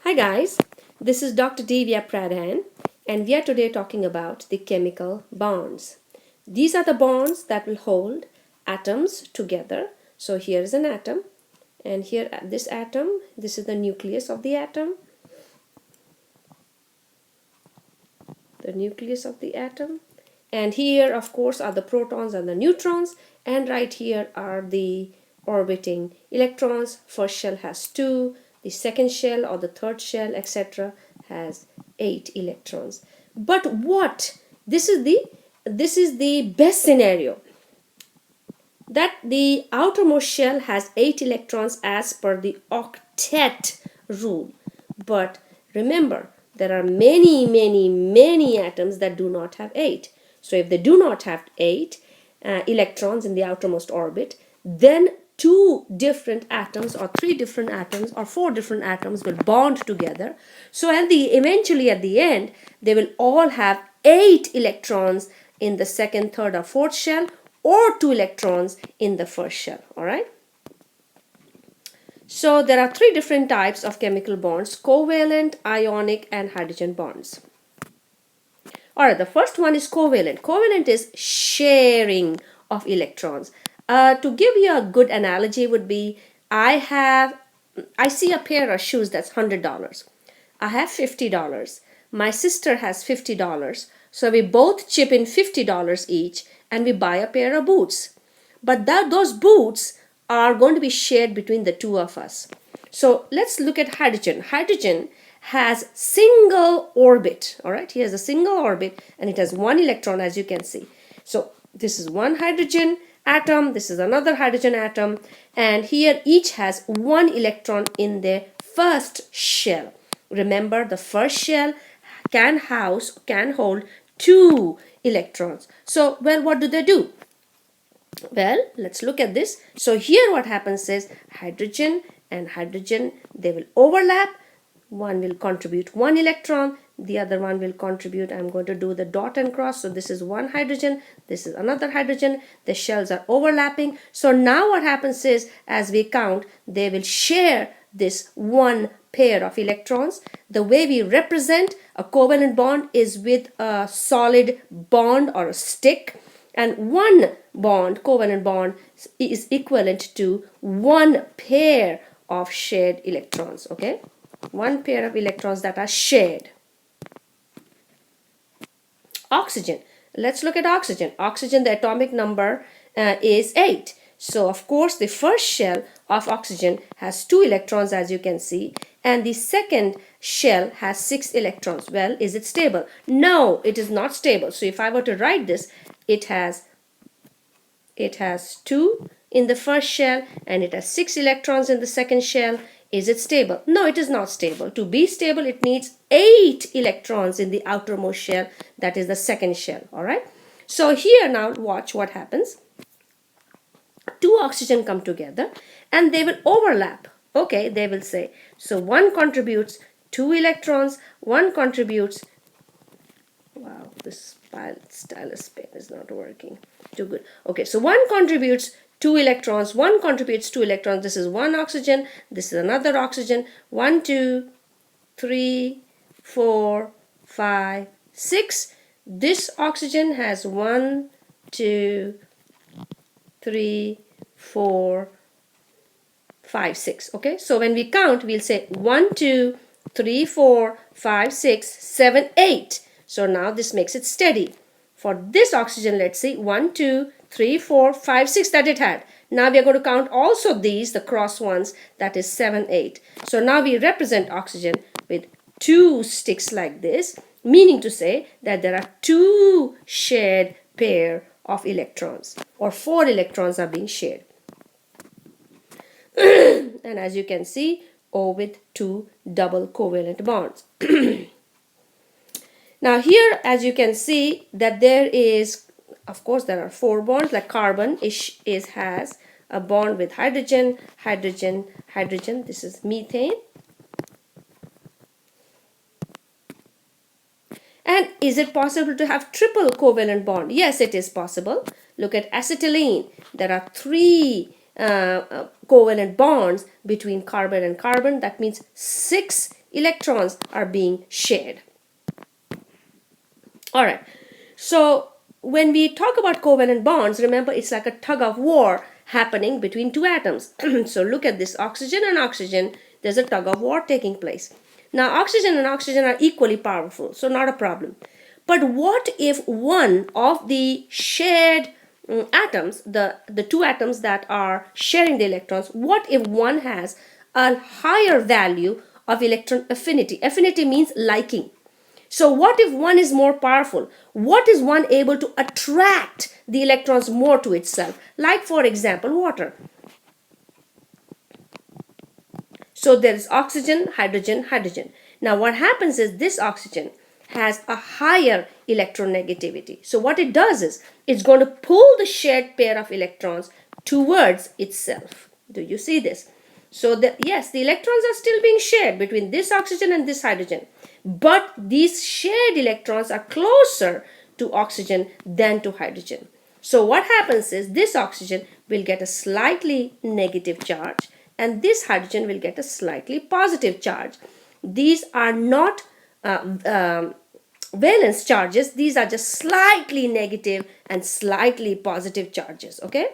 Hi guys, this is Dr. Divya Pradhan and we are today talking about the chemical bonds. These are the bonds that will hold atoms together. So here is an atom and here this atom, this is the nucleus of the atom. The nucleus of the atom. And here of course are the protons and the neutrons, and right here are the orbiting electrons. First shell has 2, the second shell or the third shell etc. has 8 electrons. But what this is the best scenario, that the outermost shell has 8 electrons as per the octet rule. But remember, there are many atoms that do not have 8. So if they do not have 8 electrons in the outermost orbit, then 2 different atoms or 3 different atoms or 4 different atoms will bond together. So eventually at the end, they will all have 8 electrons in the second, third or fourth shell, or 2 electrons in the first shell. All right. So there are 3 different types of chemical bonds: covalent, ionic and hydrogen bonds. All right, the first one is covalent. Covalent is sharing of electrons. To give you a good analogy would be, I see a pair of shoes that's $100. I have $50. My sister has $50. So we both chip in $50 each and we buy a pair of boots. But those boots are going to be shared between the two of us. So let's look at hydrogen. Hydrogen has single orbit. All right, he has a single orbit and it has 1 electron, as you can see. So this is one hydrogen atom, this is another hydrogen atom, and here each has 1 electron in their first shell. Remember, the first shell can hold 2 electrons. So, well, what do? Well, let's look at this. So here what happens is hydrogen and hydrogen, they will overlap. One will contribute 1 electron, the other one will contribute, I'm going to do the dot and cross. So this is one hydrogen, this is another hydrogen. The shells are overlapping. So now what happens is, as we count, they will share this 1 pair of electrons. The way we represent a covalent bond is with a solid bond or a stick. And one bond, covalent bond, is equivalent to 1 pair of shared electrons. Okay, 1 pair of electrons that are shared. Oxygen. Let's look at oxygen. Oxygen, the atomic number is 8. So of course the first shell of oxygen has 2 electrons, as you can see, and the second shell has 6 electrons. Well, is it stable? No, it is not stable. So if I were to write this, it has 2 in the first shell and it has 6 electrons in the second shell. Is it stable? No, it is not stable. To be stable, it needs 8 electrons in the outermost shell, that is the second shell. All right. So here now watch what happens. 2 oxygen come together and they will overlap. Okay, they will say, so one contributes 2 electrons, one contributes, wow, this stylus pen is not working too good. Okay, so one contributes 2 electrons, one contributes 2 electrons. This is one oxygen, this is another oxygen. 1, 2, 3, 4, 5, 6. This oxygen has 1, 2, 3, 4, 5, 6. Okay, so when we count, we'll say 1, 2, 3, 4, 5, 6, 7, 8. So now this makes it steady. For this oxygen, let's see, 1, 2, 3, 4, 5, 6 that it had. Now we are going to count also these, the cross ones, that is 7, 8. So now we represent oxygen with 2 sticks like this, meaning to say that there are 2 shared pair of electrons, or 4 electrons are being shared. And as you can see, O with 2 double covalent bonds. Now here, as you can see, that there is, of course, there are 4 bonds. Like carbon has a bond with hydrogen, hydrogen, hydrogen. This is methane. And is it possible to have triple covalent bond? Yes, it is possible. Look at acetylene. There are 3 covalent bonds between carbon and carbon. That means 6 electrons are being shared. All right. So when we talk about covalent bonds, remember it's like a tug of war happening between two atoms. So look at this, oxygen and oxygen, there's a tug of war taking place. Now oxygen and oxygen are equally powerful, so not a problem. But what if one of the shared atoms, the two atoms that are sharing the electrons, what if one has a higher value of electron affinity? Affinity means liking. So what if one is more powerful? What is one able to attract the electrons more to itself? Like for example, water. So there is oxygen, hydrogen, hydrogen. Now what happens is this oxygen has a higher electronegativity. So what it does is it's going to pull the shared pair of electrons towards itself. Do you see this? So yes, the electrons are still being shared between this oxygen and this hydrogen. But these shared electrons are closer to oxygen than to hydrogen. So what happens is this oxygen will get a slightly negative charge and this hydrogen will get a slightly positive charge. These are not valence charges. These are just slightly negative and slightly positive charges. Okay.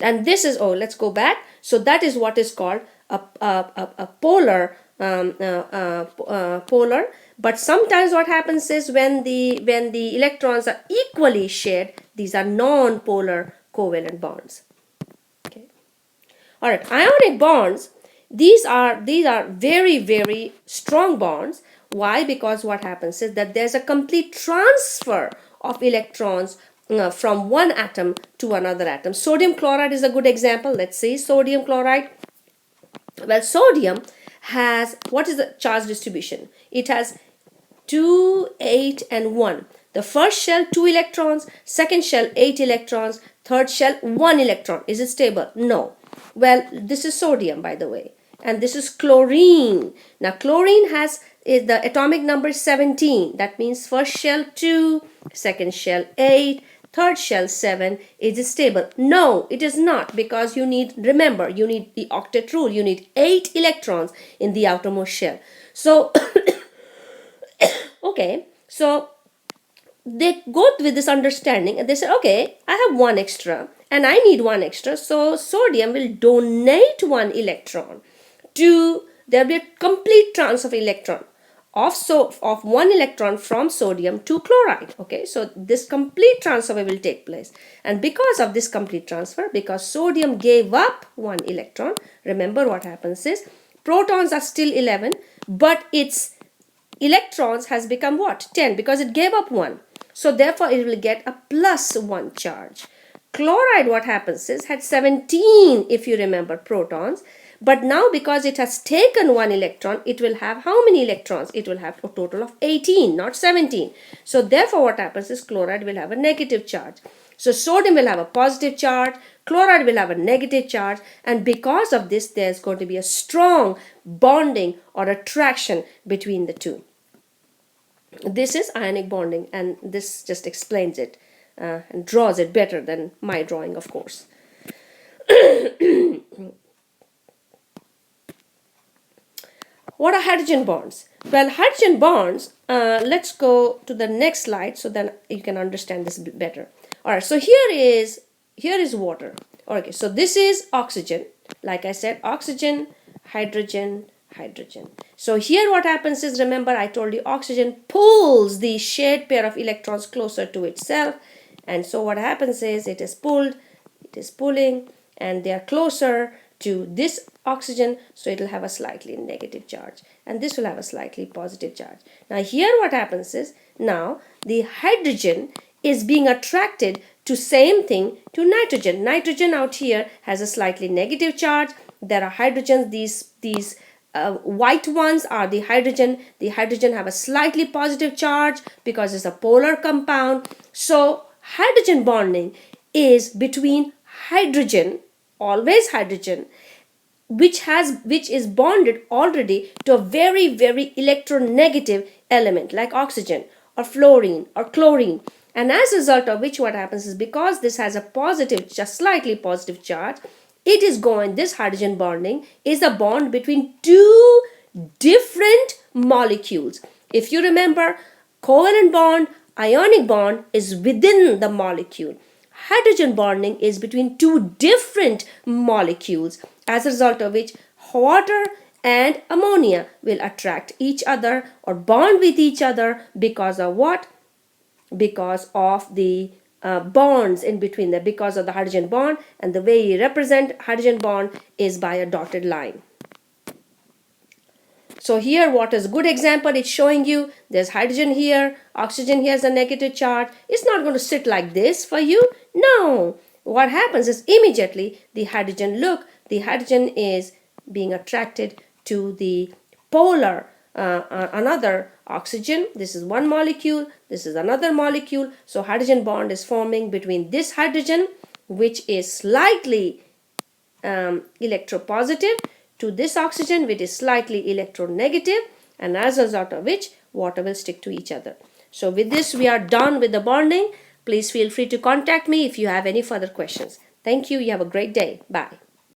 And this is, oh, let's go back. So that is what is called a polar polar. But sometimes what happens is when the electrons are equally shared, these are non-polar covalent bonds. Okay. All right, ionic bonds, these are very, very strong bonds. Why? Because what happens is that there's a complete transfer of electrons from one atom to another atom. Sodium chloride is a good example. Let's see sodium chloride. Well, sodium has, what is the charge distribution? It has 2, 8 and 1. The first shell 2 electrons, second shell 8 electrons, third shell 1 electron. Is it stable? No. Well, this is sodium, by the way, and this is chlorine. Now chlorine has the atomic number 17. That means first shell 2, second shell 8, third shell 7. Is it stable? No, it is not, because you need, remember, you need the octet rule. You need 8 electrons in the outermost shell. So okay, so they go with this understanding and they say, okay, I have 1 extra and I need 1 extra, so sodium will donate 1 electron to, there will be a complete transfer of electron of 1 electron from sodium to chloride. Okay, so this complete transfer will take place, and because of this complete transfer, because sodium gave up 1 electron, remember what happens is protons are still 11, but its electrons has become what? 10, because it gave up 1. So therefore it will get a plus 1 charge. Chloride, what happens is, had 17, if you remember, protons, but now because it has taken 1 electron, it will have how many electrons? It will have a total of 18, not 17. So therefore what happens is chloride will have a negative charge. So sodium will have a positive charge, chloride will have a negative charge, and because of this there's going to be a strong bonding or attraction between the two. This is ionic bonding, and this just explains it and draws it better than my drawing, of course. What are hydrogen bonds? Well, hydrogen bonds, let's go to the next slide so then you can understand this better. Alright, so here is water. Okay, so this is oxygen. Like I said, oxygen, hydrogen, hydrogen. So here what happens is, remember I told you oxygen pulls the shared pair of electrons closer to itself, and so what happens is it is pulling, and they are closer to this oxygen, so it will have a slightly negative charge, and this will have a slightly positive charge. Now here what happens is, now the hydrogen is being attracted to same thing to nitrogen. Nitrogen out here has a slightly negative charge. There are hydrogens, these white ones are the hydrogen. The hydrogen have a slightly positive charge because it's a polar compound. So hydrogen bonding is between hydrogen, always hydrogen, which is bonded already to a very, very electronegative element like oxygen or fluorine or chlorine. And as a result of which what happens is, because this has a positive, just slightly positive charge, it is going, this hydrogen bonding is a bond between two different molecules. If you remember, covalent bond, ionic bond is within the molecule. Hydrogen bonding is between two different molecules, as a result of which water and ammonia will attract each other or bond with each other because of what? Because of the bonds in between them, because of the hydrogen bond, and the way you represent hydrogen bond is by a dotted line. So here, what is a good example? It's showing you there's hydrogen here, oxygen here is a negative charge. It's not going to sit like this for you. No. What happens is immediately the hydrogen is being attracted to the polar, another oxygen. This is one molecule, this is another molecule. So hydrogen bond is forming between this hydrogen, which is slightly electropositive, to this oxygen, which is slightly electronegative, and as a result of which water will stick to each other. So with this, we are done with the bonding. Please feel free to contact me if you have any further questions. Thank you. You have a great day. Bye.